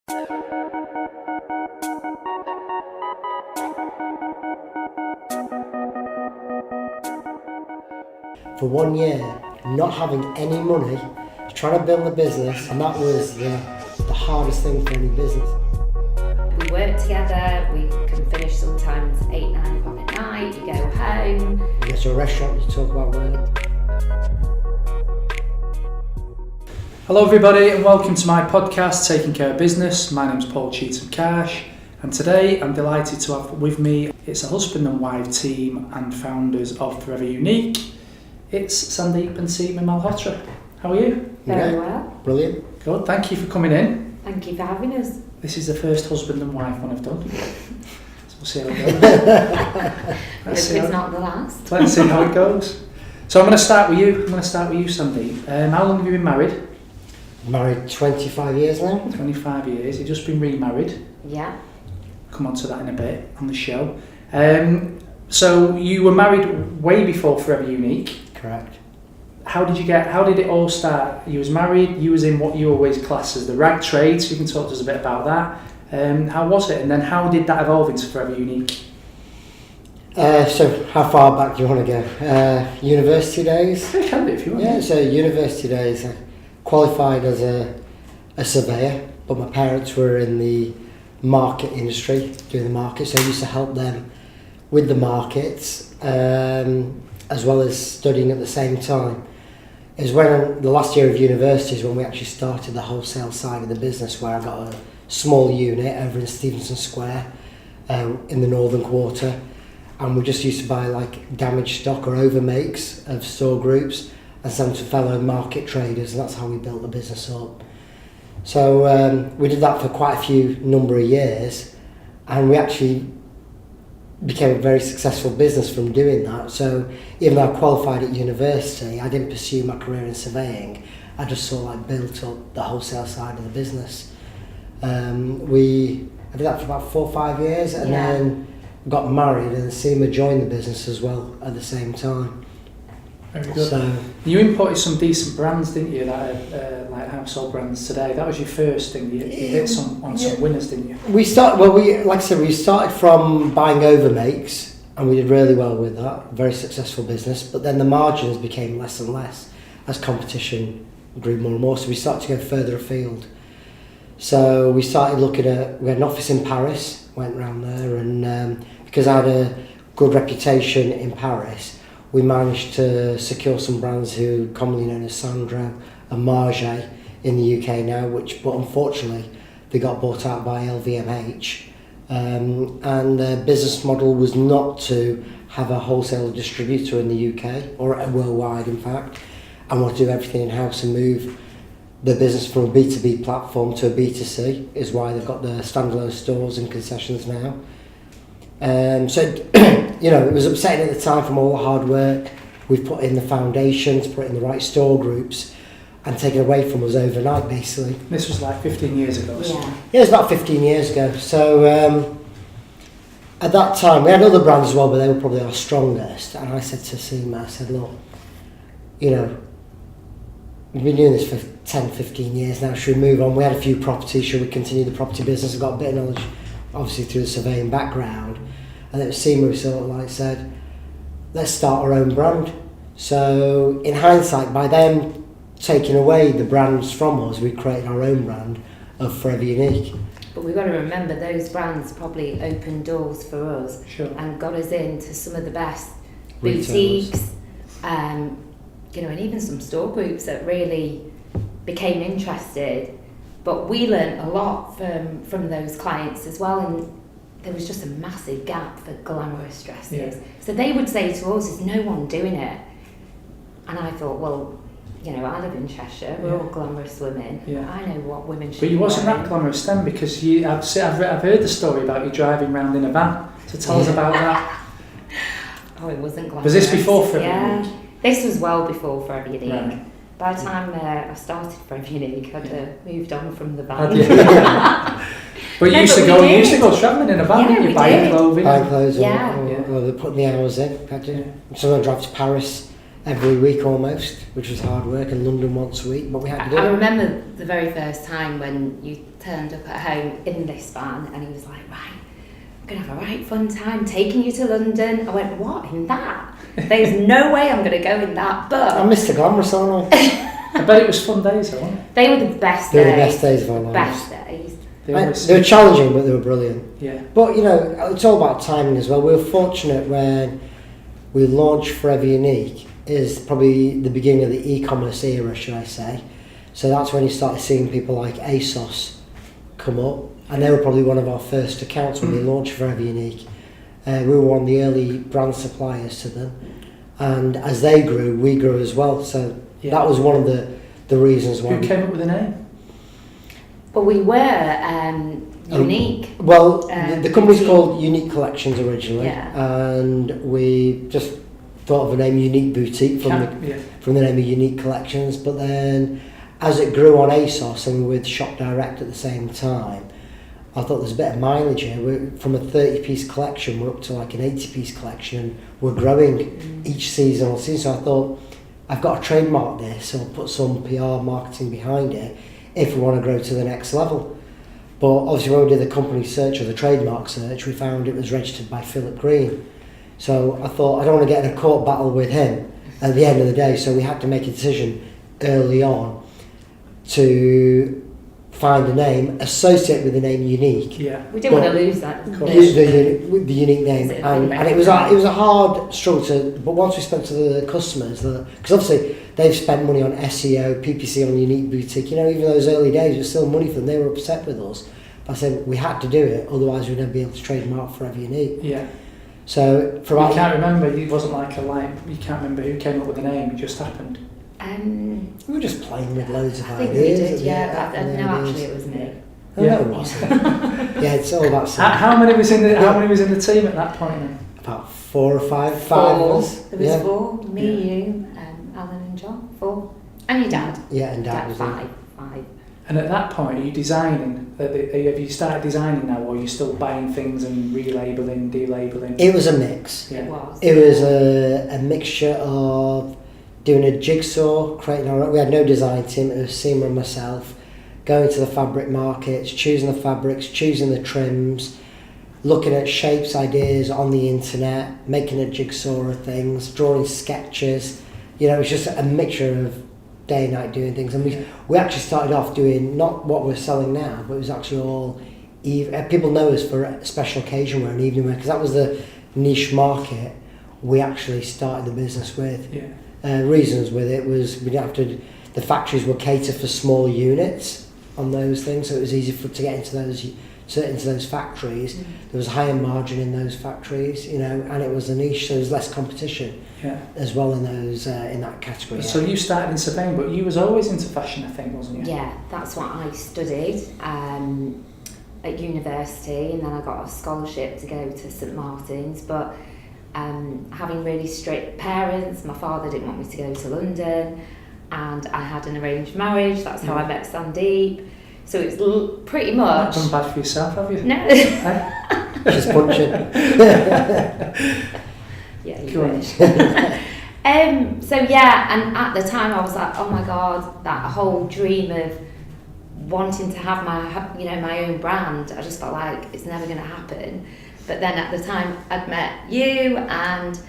For 1 year, not having any money, trying to build a business, and that was the hardest thing for any business. We work together, we can finish sometimes 8, 9 o'clock at night, you go home. You go to a restaurant, you talk about work. Hello everybody and welcome to my podcast, Taking Care of Business. My name's Paul Cheetham-Cash, and today I'm delighted to have with me, it's a husband and wife team and founders of Forever Unique. It's Sandeep and Seema Malhotra. How are you? Very well. Brilliant. Good, thank you for coming in. Thank you for having us. This is the first husband and wife one I've done. So we'll see how it goes. It's not the last. Let's see how it goes. So I'm going to start with you. Sandeep. How long have you been married? Married 25 years now. 25 years. You've just been remarried. Yeah. Come on to that in a bit on the show. So you were married way before Forever Unique. Correct. How did it all start? You was married, you was in what you always class as the rag trade, so you can talk to us a bit about that. How was it? And then how did that evolve into Forever Unique? So how far back do you want to go? University days? You can do if you want. Yeah, so university days, I qualified as a surveyor, but my parents were in the market industry, doing the market, so I used to help them with the markets, as well as studying at the same time. It was when the last year of university is when we actually started the wholesale side of the business, where I got a small unit over in Stevenson Square in the Northern Quarter, and we just used to buy like damaged stock or overmakes of store groups and send to fellow market traders, and that's how we built the business up. So we did that for quite a few number of years, and we actually became a very successful business from doing that. So even though I qualified at university, I didn't pursue my career in surveying. I just sort of like built up the wholesale side of the business. I did that for about 4 or 5 years, and then got married, and Seema joined the business as well at the same time. Very good. So you imported some decent brands, didn't you? That like household brands today. That was your first thing. You hit some winners, didn't you? we started from buying overmakes, and we did really well with that. Very successful business. But then the margins became less and less as competition grew more and more. So we started to go further afield. So we started looking at. We had an office in Paris. Went round there, and because I had a good reputation in Paris, we managed to secure some brands who commonly known as Sandro and Marge in the UK now, but unfortunately they got bought out by LVMH, and their business model was not to have a wholesale distributor in the UK, or worldwide in fact, and want to do everything in-house and move the business from a B2B platform to a B2C, is why they've got the standalone stores and concessions now. So, it was upsetting at the time from all the hard work we've put in the foundation to put in the right store groups, and taken away from us overnight, basically. This was like 15 years ago. Yeah. It was about 15 years ago. So at that time, we had other brands as well, but they were probably our strongest. And I said to Seema, I said, look, we've been doing this for 10, 15 years now. Should we move on? We had a few properties. Should we continue the property business? I've got a bit of knowledge, obviously, through the surveying background. And it was Seema who sort of like said, let's start our own brand. So in hindsight, by them taking away the brands from us, we created our own brand of Forever Unique. But we've got to remember those brands probably opened doors for us. Sure. And got us into some of the best Retailers. boutiques, and even some store groups that really became interested. But we learnt a lot from those clients as well, and there was just a massive gap for glamorous dresses. Yeah. So they would say to us, there's no one doing it. And I thought, well, I live in Cheshire, we're all glamorous women. Yeah. I know what women should But you be wasn't wearing. that glamorous then, because I've heard the story about you driving around in a van. So tell us about that. Oh, it wasn't glamorous. Was this before Forever Yeah. Unique? This was well before Forever Unique. Right. By the time I started Forever Unique, I'd moved on from the Had van. you? But you used to go travelling in a van, Yeah, didn't you? we Buying did. clothing. Buying clothes, Yeah. or they put the hours in. Yeah. Someone drive to Paris every week almost, which was hard work, and London once a week, but we had to do I it. remember the very first time when you turned up at home in this van and he was like, right, I'm going to have a right fun time taking you to London. I went, what, in that? There's no way I'm going to go in that, but... I missed the glamorous, aren't I? I bet it was fun days, though, weren't They were the best They were days. the best days of our lives. Best days. They were challenging, but they were brilliant. Yeah. But, you know, it's all about timing as well. We were fortunate when we launched Forever Unique, is probably the beginning of the e-commerce era, should I say. So that's when you started seeing people like ASOS come up, and they were probably one of our first accounts when we launched Forever Unique. We were one of the early brand suppliers to them, and as they grew, we grew as well. So that was one of the reasons why. Who came up with the name? Well, we were Unique. Well, the company's called Unique Collections originally, Yeah. and we just thought of the name Unique Boutique from the name of Unique Collections. But then, as it grew on ASOS and we were with Shop Direct at the same time, I thought there's a bit of mileage here. We're from a 30-piece collection, we're up to like an 80-piece collection, and we're growing each season on season. So I thought, I've got to trademark this or put some PR marketing behind it if we want to grow to the next level. But obviously when we did the company search or the trademark search, we found it was registered by Philip Green. So I thought, I don't want to get in a court battle with him at the end of the day, so we had to make a decision early on to find a name associated with the name Unique. Yeah. We didn't want to lose that. The unique name, and it was a hard struggle to. But once we spoke to the customers, because obviously they've spent money on SEO, PPC on Unique Boutique. You know, even those early days, it was still money for them. They were upset with us. But I said we had to do it, otherwise we'd never be able to trademark Forever Unique. Yeah. So for you can't remember. It wasn't like you can't remember who came up with the name. It just happened. We were just playing with loads of I think ideas. we did, yeah. But no, actually, it was me. Oh, no, it wasn't. Yeah, it's all about. How many was in the team at that point then? About 4 or 5. 5 of us. There was 4. Me, you, Alan and John. 4. And your dad. Yeah, and Dad was 5. And at that point, are you designing? Have you started designing now, or are you still buying things and relabeling, delabeling? It was a mix. Yeah. It was. It was a mixture of doing a jigsaw, creating our own. We had no design team. It was Seema and myself going to the fabric markets, choosing the fabrics, choosing the trims, looking at shapes, ideas on the internet, making a jigsaw of things, drawing sketches. You know, it was just a mixture of day and night doing things. And we actually started off doing not what we're selling now, but it was actually all people know us for a special occasion wear and evening wear, because that was the niche market we actually started the business with. Yeah. Reasons with it was we didn't have to. The factories were catered for small units on those things, so it was easy to get into those factories. There was a higher margin in those factories, you know, and it was a niche, so there was less competition as well in those in that category. So you started in Sabine, but you was always into fashion, I think, wasn't you? Yeah, that's what I studied at university, and then I got a scholarship to go to St Martin's, but having really strict parents, my father didn't want me to go to London, and I had an arranged marriage. That's how I met Sandeep. So it's pretty much... Not done bad for yourself, have you? No. Just punching. Yeah, you wish. So yeah, and at the time I was like, oh my God, that whole dream of wanting to have my own brand, I just felt like it's never going to happen. But then at the time I'd met you, and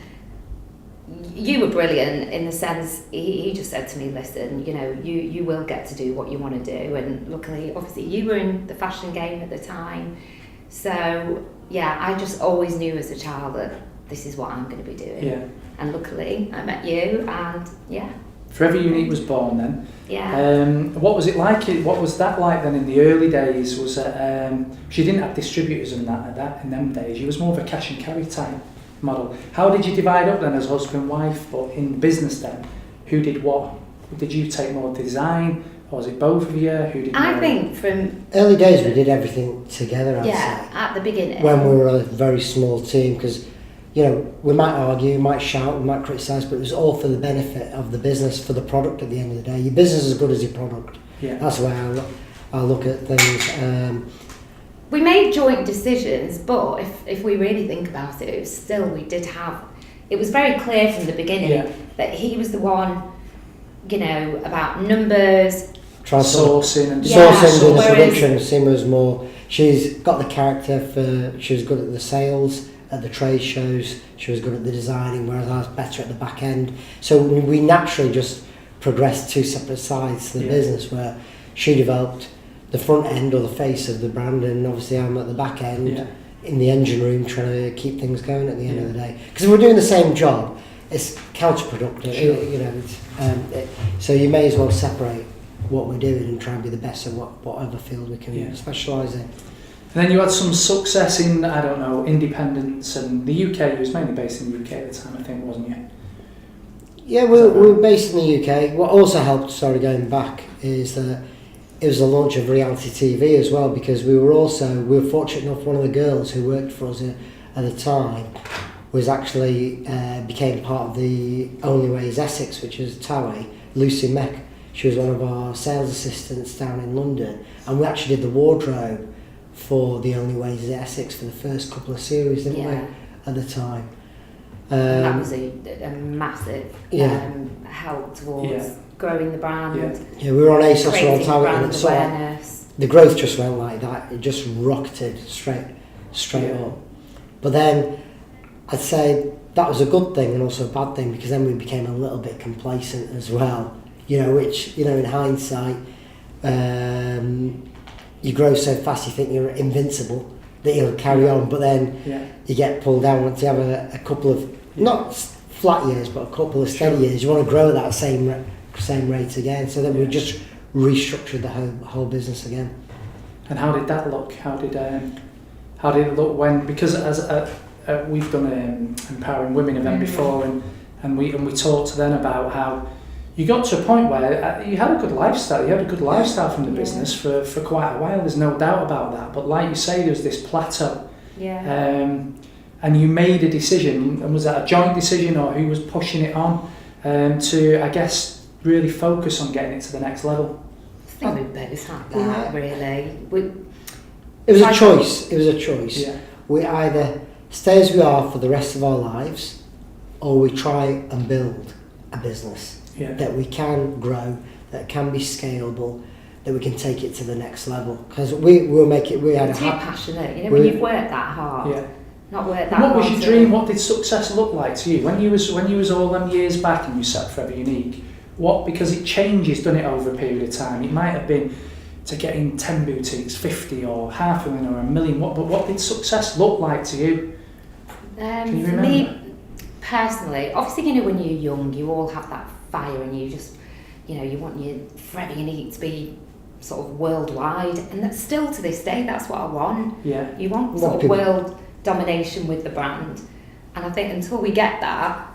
you were brilliant in the sense he just said to me, listen, you know, you will get to do what you want to do. And luckily, obviously, you were in the fashion game at the time. So yeah, I just always knew as a child that this is what I'm going to be doing. Yeah. And luckily, I met you, and yeah. Forever Unique was born then. Yeah. What was it like? What was that like then in the early days? Was it, she didn't have distributors and that in them days. She was more of a cash and carry type model. How did you divide up then as husband and wife? But in business then, who did what? Did you take more design, or was it both of you? Who did? I think from early days we did everything together. I'd say. at the beginning. When we were a very small team, because you know, we might argue, we might shout, we might criticise, but it was all for the benefit of the business, for the product at the end of the day. Your business is as good as your product. Yeah. That's the way I look at things. We made joint decisions, but if we really think about it, it was still, we did have, it was very clear from the beginning Yeah. that he was the one, you know, about numbers. Sourcing and Sourcing, doing the whereas- production. Seema's more. She's got the character for. She was good at the sales, at the trade shows. She was good at the designing, whereas I was better at the back end. So we naturally just progressed two separate sides to the business, where she developed the front end or the face of the brand, and obviously I'm at the back end in the engine room trying to keep things going at the end of the day. Because if we're doing the same job, it's counterproductive. Sure. You know, so you may as well separate what we're doing and try and be the best at whatever field we can specialise in. And then you had some success in, I don't know, independence and the UK. You was mainly based in the UK at the time, I think, wasn't you? Yeah, we were based in the UK. What also helped, sorry, going back, is that it was the launch of reality TV as well, because we were fortunate enough, one of the girls who worked for us at the time was actually became part of the Only Way is Essex, which is Towie, Lucy Meck. She was one of our sales assistants down in London, and we actually did the wardrobe for the Only Way is Essex for the first couple of series, didn't we, at the time? And that was a massive help towards growing the brand. Yeah, we were on ASOS creating all the time, brand and it's sort of, awareness. the growth just went like that. It just rocketed straight up. But then I'd say that was a good thing and also a bad thing, because then we became a little bit complacent as well. You know, which, you know, in hindsight, you grow so fast you think you're invincible, that you'll carry on, but then you get pulled down once you have a couple of, not flat years, but a couple of steady years. You want to grow at that same rate again. So then we just restructured the whole business again. And how did that look? How did it look when, because as we've done an empowering women event before, and we talked to them about how you got to a point where you had a good lifestyle. You had a good lifestyle from the business for quite a while. There's no doubt about that. But like you say, there was this plateau. And you made a decision, and was that a joint decision, or who was pushing it on to, I guess, really focus on getting it to the next level? I think we both had that, really. It was a choice. Yeah. We either stay as we are for the rest of our lives, or we try and build a business that we can grow, that can be scalable, that we can take it to the next level. Because we will make it. We had too passionate, you know, when you've worked that hard. Not worked that hard. What was your dream? What did success look like to you when you was all them years back and you set Forever Unique? What, because it changes, done it over a period of time. It might have been to get in 10 boutiques, 50 or half a million or a million. What did success look like to you? Can you remember? For me, personally, obviously, you know, when you're young, you all have that fire, and you just, you know, you want your Forever Unique to be sort of worldwide, and that's still to this day, that's what I want. Yeah. You want sort of world domination with the brand, and I think until we get that,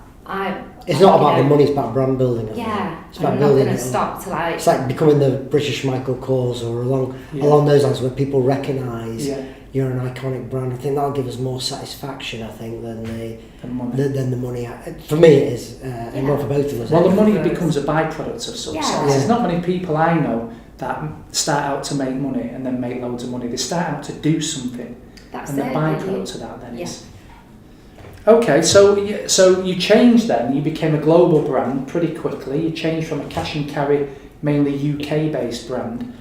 it's not about the money, it's about brand building. It's about I'm building not going to it. stop till It's like becoming the British Michael Kors, or along those lines, where people recognise you're an iconic brand. I think that'll give us more satisfaction, I think, than the money. For me, it is, and more for both of us. Well, the money becomes a byproduct of success. There's not many people I know that start out to make money and then make loads of money. They start out to do something, and the byproduct of that then is. Okay, so you changed then. You became a global brand pretty quickly. You changed from a cash and carry, mainly UK-based brand.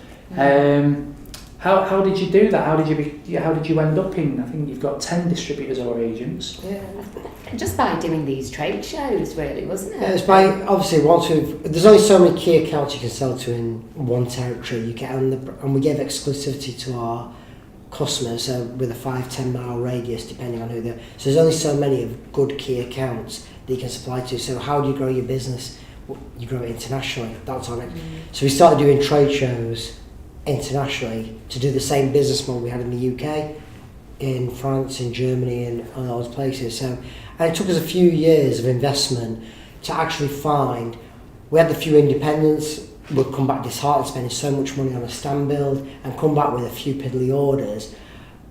How did you do that? How did you end up in? I think you've got 10 distributors or agents. Just by doing these trade shows, really, wasn't it? It's by, obviously, there's only so many key accounts you can sell to in one territory. You get and we gave exclusivity to our customers, so with a 5-10 mile radius, depending on who they're. So there's only so many of good key accounts that you can supply to. So how do you grow your business? You grow it internationally. That's on it. So we started doing trade shows internationally to do the same business model we had in the UK, in France, in Germany, and all those places. So, and it took us a few years of investment to actually find. We had the few independents would come back disheartened, spending so much money on a stand build, and come back with a few piddly orders.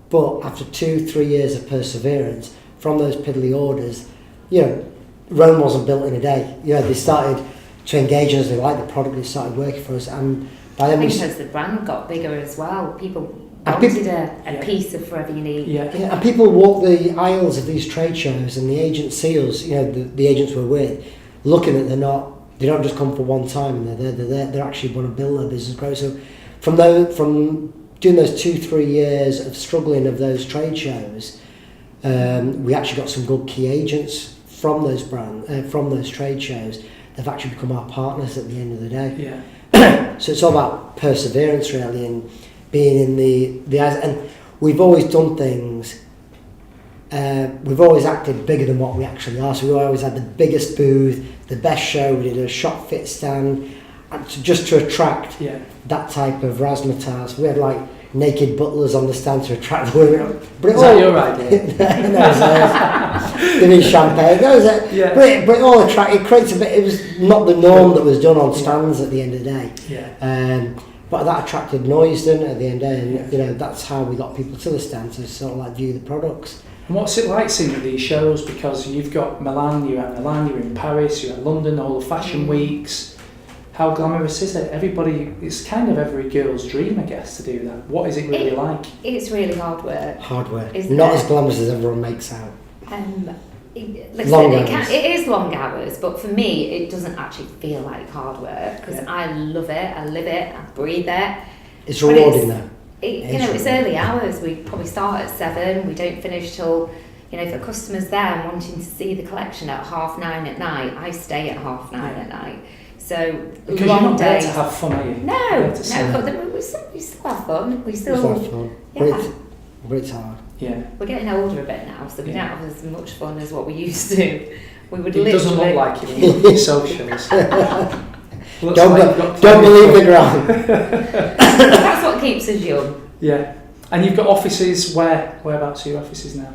But after 2-3 years of perseverance, from those piddly orders, you know, Rome wasn't built in a day. You know, they started to engage us. They liked the product. They started working for us, and by then I think as the brand got bigger as well, people wanted a piece of Forever Unique. Yeah. And people walk the aisles of these trade shows, and the agents see us, the agents we're with, looking at they don't just come for one time, they're actually want to build their business, grow. So from doing those 2-3 years of struggling of those trade shows, we actually got some good key agents from those from those trade shows. They've actually become our partners at the end of the day. Yeah. So it's all about perseverance, really, and being in the eyes. And we've always done things. We've always acted bigger than what we actually are. So we always had the biggest booth, the best show. We did a shop fit stand, and just to attract that type of razzmatazz. We had like naked butlers on the stand to attract the women. But Is that your idea? No, they need champagne. But it all it creates a bit. It was not the norm that was done on stands at the end of the day. Yeah. But that attracted noise, didn't it, at the end of the day? And that's how we got people to the stand to sort of like view the products. And what's it like seeing these shows? Because you've got Milan, you're at Milan, you're in Paris, you're at London, all the fashion weeks. How glamorous is it? It's kind of every girl's dream, I guess, to do that. What is it really like? It's really hard work. Hard work. Isn't Not it? as glamorous as everyone makes out. Listen, it is long hours, but for me, it doesn't actually feel like hard work because I love it, I live it, I breathe it. It's rewarding though. It's early hours. We probably start at 7. We don't finish till, if a customer's there and wanting to see the collection at 9:30 at night, I stay at 9:30 at night. So because long you're not there days. to have fun, are you? No, but we still have fun. We still have fun. But it's hard. Yeah. We're getting older a bit now, so we don't have as much fun as what we used to. We would It doesn't look like it in your socials. Don't believe the ground. That's what keeps us young. Yeah. And you've got offices, whereabouts are your offices now?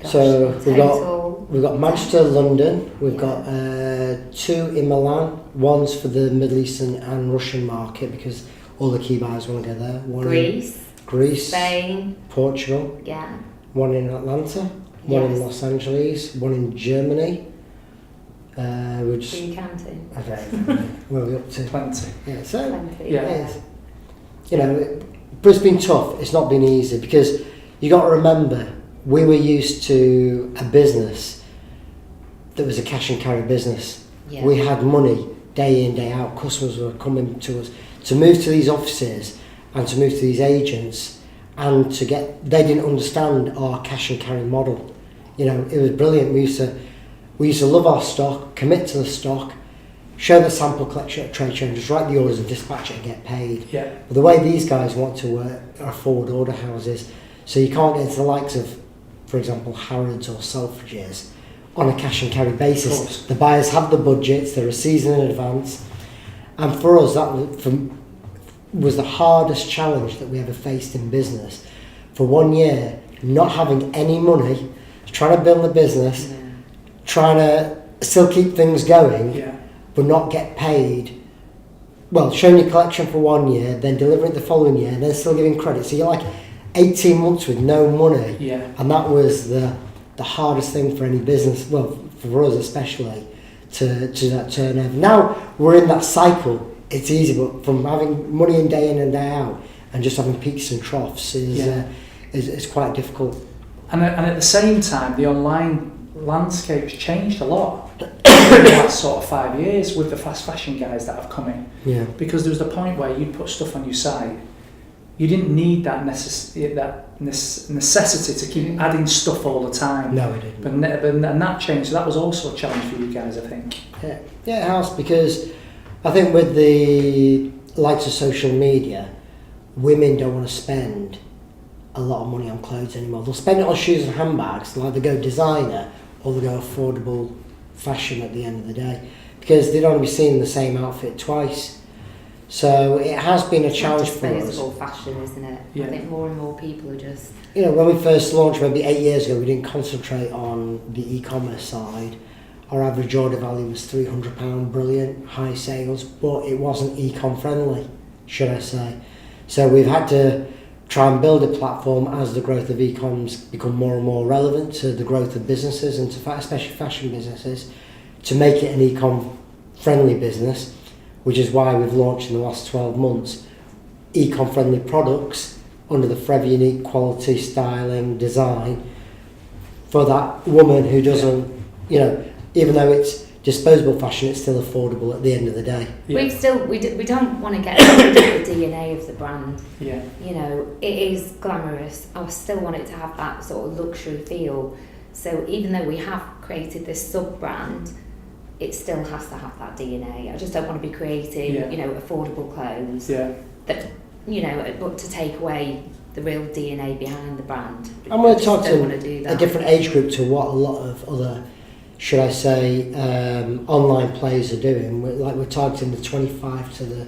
Gosh, So we've got total- Manchester, London. We've got 2 in Milan. One's for the Middle Eastern and Russian market because all the key buyers want to go there. One in Greece, Spain, Portugal. yeah. One in Atlanta. One in Los Angeles. One in Germany. We're just. Are you counting? Okay. Where are we up to? Plenty. Yeah. So. Plenty. Yeah. But it's been tough. It's not been easy because you got to remember we were used to a business that was a cash and carry business. Yeah. We had money day in, day out. Customers were coming to us to move to these offices and to move to these agents and they didn't understand our cash and carry model. It was brilliant. We used to love our stock, commit to the stock, show the sample collection at a trade show and just write the orders and dispatch it and get paid. Yeah. But the way these guys want to work are forward order houses, so you can't get into the likes of, for example, Harrods or Selfridges on a cash and carry basis. The buyers have the budgets, they're a season in advance, and for us that was the hardest challenge that we ever faced in business. For 1 year, not having any money, trying to build a business, trying to still keep things going, but not get paid. Well, showing your collection for 1 year, then delivering it the following year, and then still giving credit. So you're like 18 months with no money, and that was the hardest thing for any business. Well, for us especially, to that turnover. Now we're in that cycle. It's easy, but from having money in and day out, and just having peaks and troughs is quite difficult. And at the same time, the online landscape's changed a lot in the last sort of 5 years with the fast fashion guys that have come in. Yeah. Because there was the point where you'd put stuff on your site, you didn't need that necessity to keep adding stuff all the time. No, it didn't. And that changed. So that was also a challenge for you guys, I think. Yeah, it has, because I think with the likes of social media, women don't want to spend a lot of money on clothes anymore. They'll spend it on shoes and handbags. They'll either go designer or they'll go affordable fashion at the end of the day, because they don't want to be seeing the same outfit twice. So it has been a challenge for us. Disposable fashion, isn't it? Yeah. I think more and more people are just... When we first launched, maybe 8 years ago, we didn't concentrate on the e-commerce side. Our average order value was £300, brilliant, high sales, but it wasn't e-com friendly, should I say. So we've had to try and build a platform as the growth of e-coms become more and more relevant to the growth of businesses and to especially fashion businesses, to make it an e-com friendly business, which is why we've launched in the last 12 months e-com friendly products under the forever unique quality, styling, design for that woman who doesn't, you know, even though it's disposable fashion, it's still affordable at the end of the day. Yeah. We don't want to get rid of the DNA of the brand. Yeah. You know, it is glamorous. I still want it to have that sort of luxury feel. So even though we have created this sub-brand, it still has to have that DNA. I just don't want to be creating, you know, affordable clothes that, you know, but to take away the real DNA behind the brand. I'm going to talk to a different age group to what a lot of other, should I say, online players are doing. We're targeting the 25 to the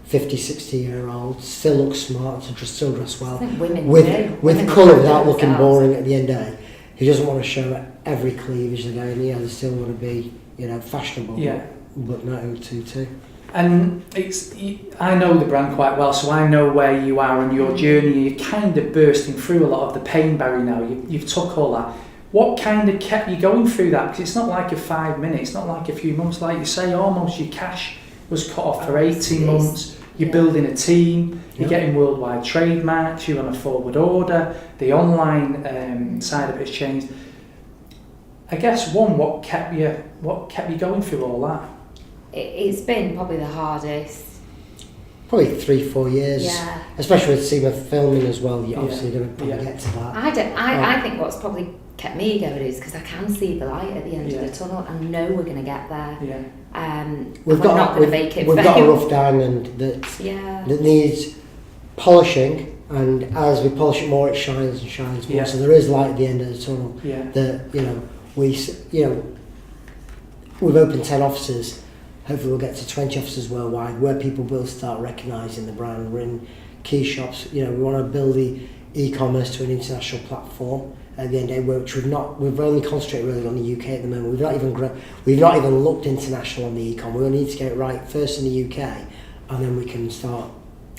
50, 60-year-olds, still look smart, still dress well, with colour without looking boring at the end of the day. He doesn't want to show every cleavage they're going, they still want to be, you know, fashionable, but not too. And I know the brand quite well, so I know where you are on your journey. You're kind of bursting through a lot of the pain barrier now. You've took all that. What kind of kept you going through that? Because it's not like a 5 minutes, it's not like a few months. Like you say, almost your cash was cut off for 18 months. You're building a team, you're getting worldwide trademarks, you're on a forward order, the online side of it's changed. I guess what kept you going through all that? It's been probably the hardest. Probably 3-4 years, especially with Seema filming as well. You obviously don't probably get to that. I think what's probably kept me going is because I can see the light at the end of the tunnel. I know we're going to get there. We've got a rough diamond that needs polishing, and as we polish it more, it shines and shines more. So there is light at the end of the tunnel. That we've opened 10 offices. Hopefully we'll get to 20 offices worldwide where people will start recognising the brand. We're in key shops. You know, we want to build the e-commerce to an international platform at the end of the day, which we've only concentrated really on the UK at the moment. We've not even looked international on the e-com. We need to get it right first in the UK, and then we can start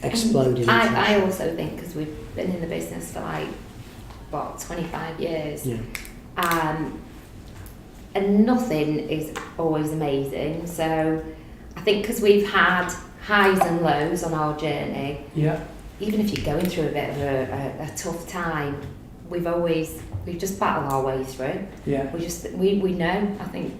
exploding. I also think, because we've been in the business for 25 years, and nothing is always amazing. So I think because we've had highs and lows on our journey, even if you're going through a bit of a tough time, we've just battled our way through. We know. I think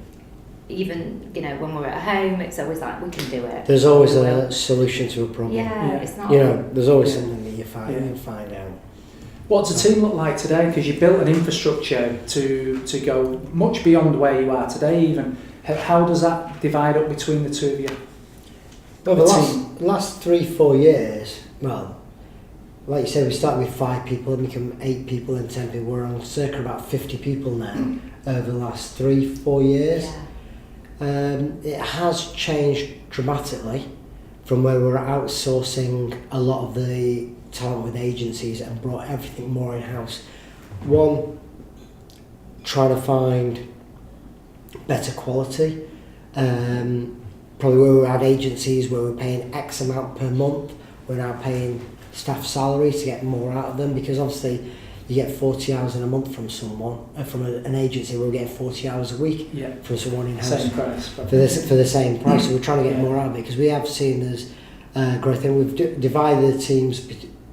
even, you know, when we're at home, it's always like we can do it. There's always a solution to a problem. It's not. You know, there's always something that you find out. What's the team look like today? Because you built an infrastructure to go much beyond where you are today. Even how does that divide up between the two of you? Well, the last 3-4 years, well, like you said, we started with 5 people and become 8 people and 10 people. We're on circa about 50 people now over the last 3-4 years. It has changed dramatically from where we were outsourcing a lot of the talent with agencies and brought everything more in-house. One, trying to find better quality. Probably where we had agencies where we're paying X amount per month, we're now paying staff salary to get more out of them, because obviously you get 40 hours in a month from someone, from an agency where we're getting 40 hours a week from someone in-house. Same price. For the same price, so we're trying to get more out of it, because we have seen there's growth, and we've divided the teams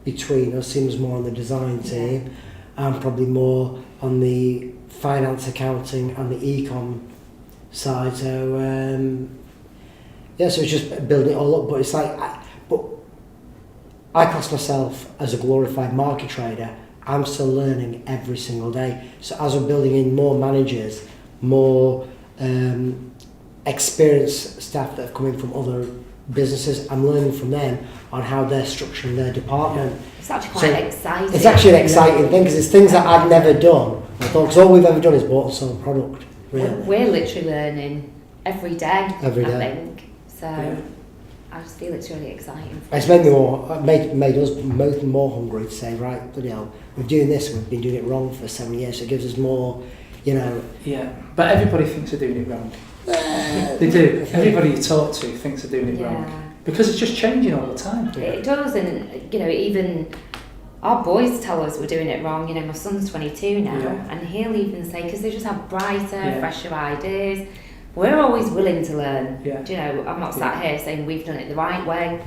between us. Seems more on the design team and probably more on the finance, accounting and the e-com side. So so it's just building it all up. But it's like, I class myself as a glorified market trader. I'm still learning every single day. So as we're building in more managers, more experienced staff that have come in from other businesses, I'm learning from them on how they're structuring their department. It's actually quite exciting. It's actually an exciting thing, because it's things that I've never done. Because all we've ever done is bought and sold product. Really. We're literally learning every day. I think so. I just feel it's really exciting. It's made me made us both more hungry to say, right, bloody hell, we're doing this and we've been doing it wrong for 7 years, so it gives us more, you know. Yeah, but everybody thinks they're doing it wrong. They do. Everybody you talk to thinks they're doing it wrong, because it's just changing all the time. It does, and you know, even our boys tell us we're doing it wrong. You know, my son's 22 now, and he'll even say, because they just have brighter, fresher ideas. We're always willing to learn. You know, I'm not sat here saying we've done it the right way.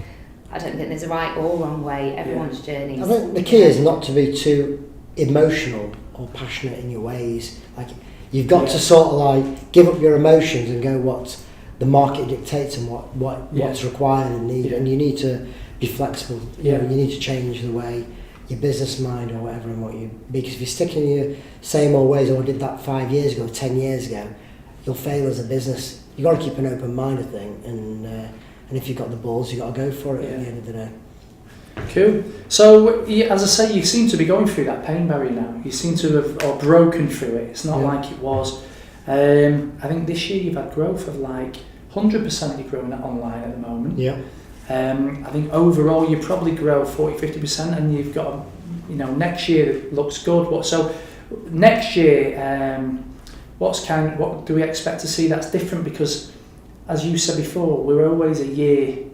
I don't think there's a right or wrong way. Everyone's journey. I think the key is not to be too emotional or passionate in your ways. Like, you've got to sort of like give up your emotions and go what the market dictates and what's required and needed, and you need to be flexible. You know, you need to change the way your business mind or whatever, and what you, because if you're sticking in your same old ways, or I did that 5 years ago, 10 years ago, you'll fail as a business. You've got to keep an open minded thing, and if you've got the balls, you've got to go for it at the end of the day. Cool. So, as I say, you seem to be going through that pain barrier now. You seem to have or broken through it. It's not like it was. I think this year you've had growth of like 100% you're growing that online at the moment. Yeah. I think overall you probably grow 40-50%, and you've got, next year looks good. So next year, what do we expect to see that's different? Because as you said before, we're always a year.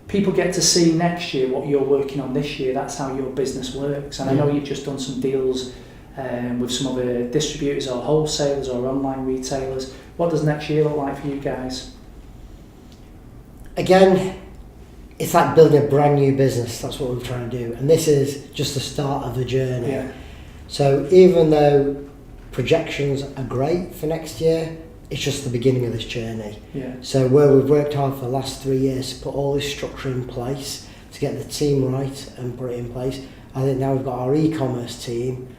People get to see next year what you're working on this year. That's how your business works. And I know you've just done some deals with some other distributors or wholesalers or online retailers. What does next year look like for you guys? Again, it's like building a brand new business. That's what we're trying to do. And this is just the start of the journey. Yeah. So even though projections are great for next year, it's just the beginning of this journey. Yeah. So where we've worked hard for the last 3 years to put all this structure in place, to get the team right and put it in place, I think now we've got our e-commerce team,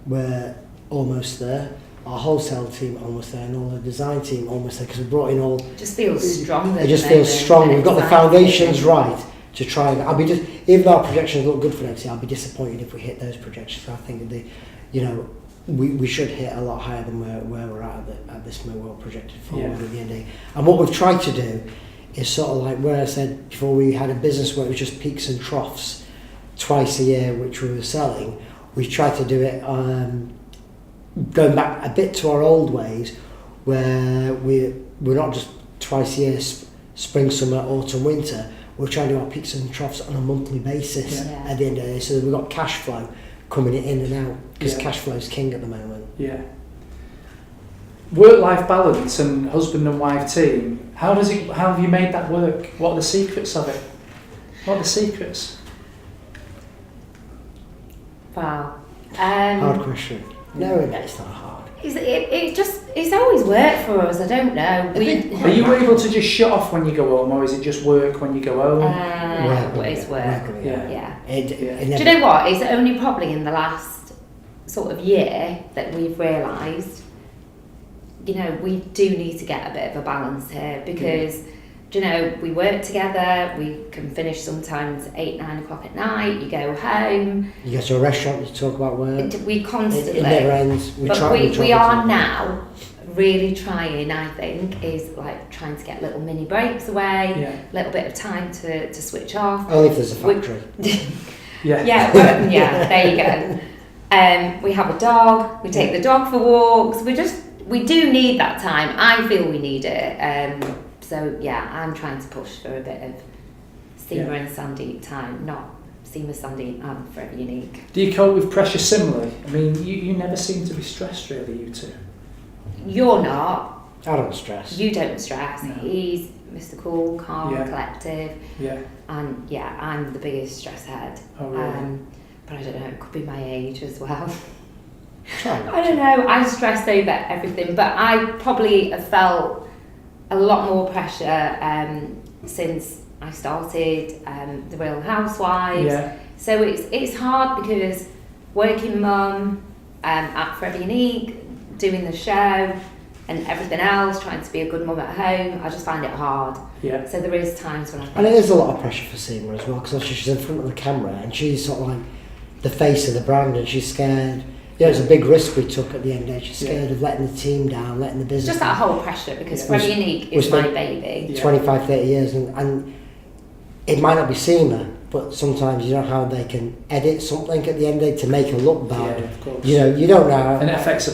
we're almost there, our wholesale team almost there, and all the design team almost there, because we brought in all... It just feels stronger. It just feels strong. We've got the foundations right to try. I'll be just, even though our projections look good for next year, I'll be disappointed if we hit those projections. I think we should hit a lot higher than where we're at this moment. We're projected forward at the end of the day. And what we've tried to do is sort of like where I said before, we had a business where it was just peaks and troughs twice a year, which we were selling. We tried to do it going back a bit to our old ways, where we're not just twice a year, spring, summer, autumn, winter. We're trying to do our peaks and troughs on a monthly basis at the end of the day, so that we've got cash flow coming in and out, because cash flow is king at the moment. Yeah. Work-life balance and husband and wife team. How have you made that work? What are the secrets of it? What are the secrets? Wow. Hard question. No, it's not hard. It's always worked for us. I don't know. Are you able to just shut off when you go home, or is it just work when you go home? It's work. Do you know what? It's only probably in the last sort of year that we've realised, we do need to get a bit of a balance here, because we work together, we can finish sometimes 8-9 o'clock at night, you go home. You go to a restaurant, you talk about work. We constantly... It never ends. We are now really trying, I think, is like trying to get little mini breaks away, a little bit of time to switch off. Only if there's a factory. There you go. We have a dog, we take the dog for walks, we do need that time. I feel we need it. So I'm trying to push for a bit of Seema and Sandeep time, not Seema, Sandeep and Forever Unique. Do you cope with pressure similarly? I mean, you never seem to be stressed, really, you two. You're not. I don't stress. You don't stress. No. He's Mr. Cool, calm, collective. Yeah. And I'm the biggest stress head. Oh, really? But I don't know, it could be my age as well. I don't know, I stress over everything, but I probably have felt a lot more pressure since I started the Real Housewives. Yeah. So it's hard, because working mum at Forever Unique, doing the show and everything else, trying to be a good mum at home, I just find it hard. Yeah. So there is times when I think... And it is a lot of pressure for Seema as well, because obviously she's in front of the camera and she's sort of like the face of the brand, and she's scared. It was a big risk we took at the end of it. She's scared of letting the team down, letting the business... Just that whole pressure, because Forever Unique is my baby. 25, 30 years, and it might not be Seema, but sometimes you know how they can edit something at the end of the day to make it look bad. Yeah, of course. You don't know how... And it affects the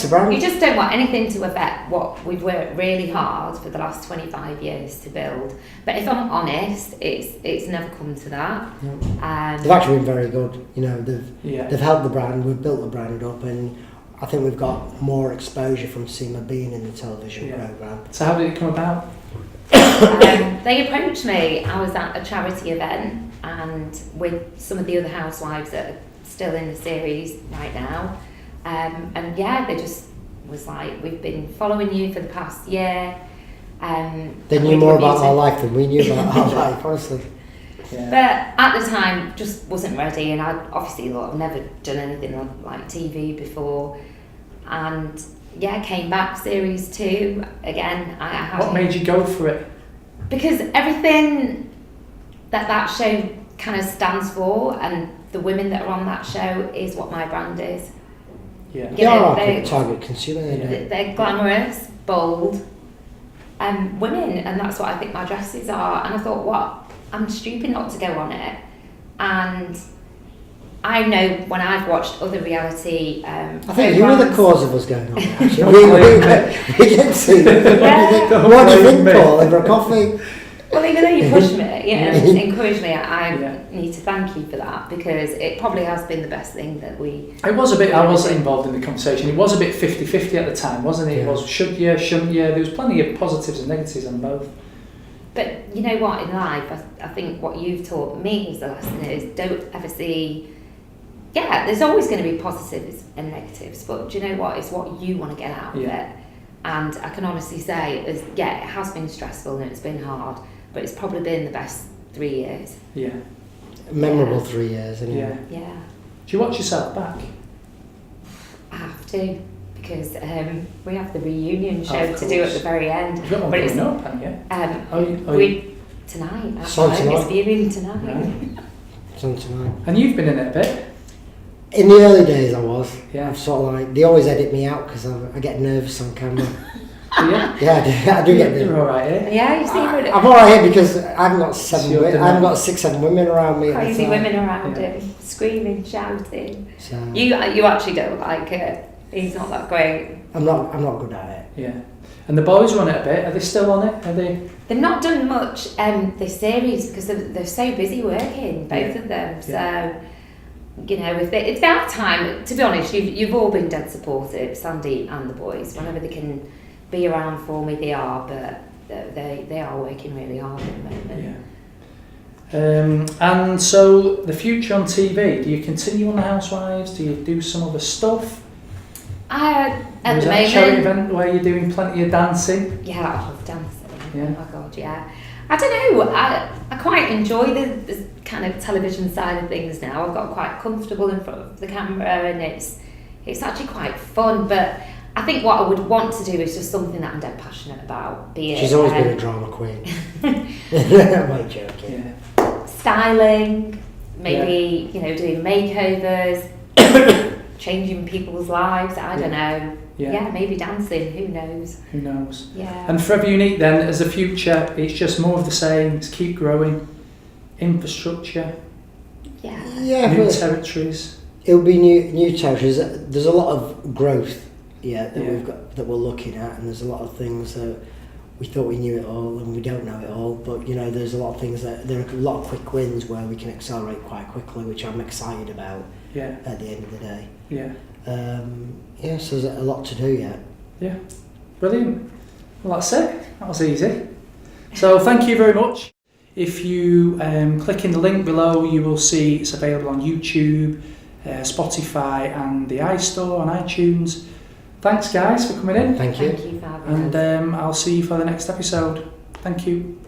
brand. You just don't want anything to affect what we've worked really hard for the last 25 years to build. But if I'm honest, it's never come to that. Yeah. They've actually been very good. They've helped the brand, we've built the brand up, and I think we've got more exposure from Seema being in the television programme. So how did it come about? They approached me. I was at a charity event and with some of the other housewives that are still in the series right now. And yeah, they just was like, we've been following you for the past year. They knew more about our life than we knew about our life, honestly. Yeah. But at the time, just wasn't ready, and I obviously I've never done anything on like TV before, and yeah, came back series 2 again. I had What made you go for it? because everything that show kind of stands for, and the women that are on that show is what my brand is. Yeah. They are our target consumer. They're glamorous, bold, women, and that's what I think my dresses are. And I thought, what? I'm stupid not to go on it. And I know when I've watched other reality I think you were the cause of us going on it, actually. we didn't see it. Yeah. What do you think, Paul? Over a coffee? Well, even though you pushed me, and encouraged me, I need to thank you for that, because it probably has been the best thing that we... It was a bit, I was involved in the conversation, it was a bit 50-50 at the time, wasn't it? Yeah. It was should you, shouldn't you, there was plenty of positives and negatives on both. But you know what, in life, I think what you've taught me as a lesson is don't ever see... Yeah, there's always going to be positives and negatives, but do you know what? It's what you want to get out of it. And I can honestly say, it has been stressful and it's been hard, but it's probably been the best 3 years. Yeah. Memorable 3 years, anyway. Yeah. Do you watch yourself back? I have to, because we have the reunion show to do at the very end. You've got one coming up, haven't you? We tonight. It's on tonight. It's viewing tonight. Right. It's on tonight. And you've been in it a bit? In the early days I was. Yeah. I'm sort of like, they always edit me out because I get nervous on camera. Yeah. Yeah, I do get nervous. You're alright here. Yeah, you see, I'm alright here because I haven't got I haven't got 6-7 women around me. crazy women around him, screaming, shouting. So You actually don't like it. He's not that great. I'm not good at it. Yeah. And the boys run it a bit. Are they still on it? Are they? They've not done much this series because they're so busy working, both of them. So, you know, if they have time, to be honest, you've all been dead supportive, Sandeep and the boys. Whenever they can be around for me, they are. But they are working really hard at the moment. Yeah. And so the future on TV. Do you continue on the Housewives? Do you do some other stuff? At Was the that a charity moment, event where you're doing plenty of dancing? yeah, I love dancing. Yeah. Oh my god, yeah. I don't know. I quite enjoy the kind of television side of things now. I've got quite comfortable in front of the camera, and it's actually quite fun. But I think what I would want to do is just something that I'm dead passionate about. She's always been a drama queen. I'm joking. Yeah. Styling, maybe doing makeovers, changing people's lives. I don't know. Yeah, maybe dancing. Who knows? Who knows? Yeah. And Forever Unique then, as a future, it's just more of the same. It's keep growing. Infrastructure. Yeah. New territories. It'll be new territories. There's a lot of growth, that we've got, that we're looking at, and there's a lot of things that we thought we knew it all and we don't know it all. But there's a lot of things there are a lot of quick wins where we can accelerate quite quickly, which I'm excited about. Yeah. At the end of the day. Yeah. So there's a lot to do yet. Yeah. Brilliant. Well, that's it. That was easy. So thank you very much. If you click in the link below, you will see it's available on YouTube, Spotify and the iStore on iTunes. Thanks guys for coming in. Thank you. Thank you for having us. And I'll see you for the next episode. Thank you.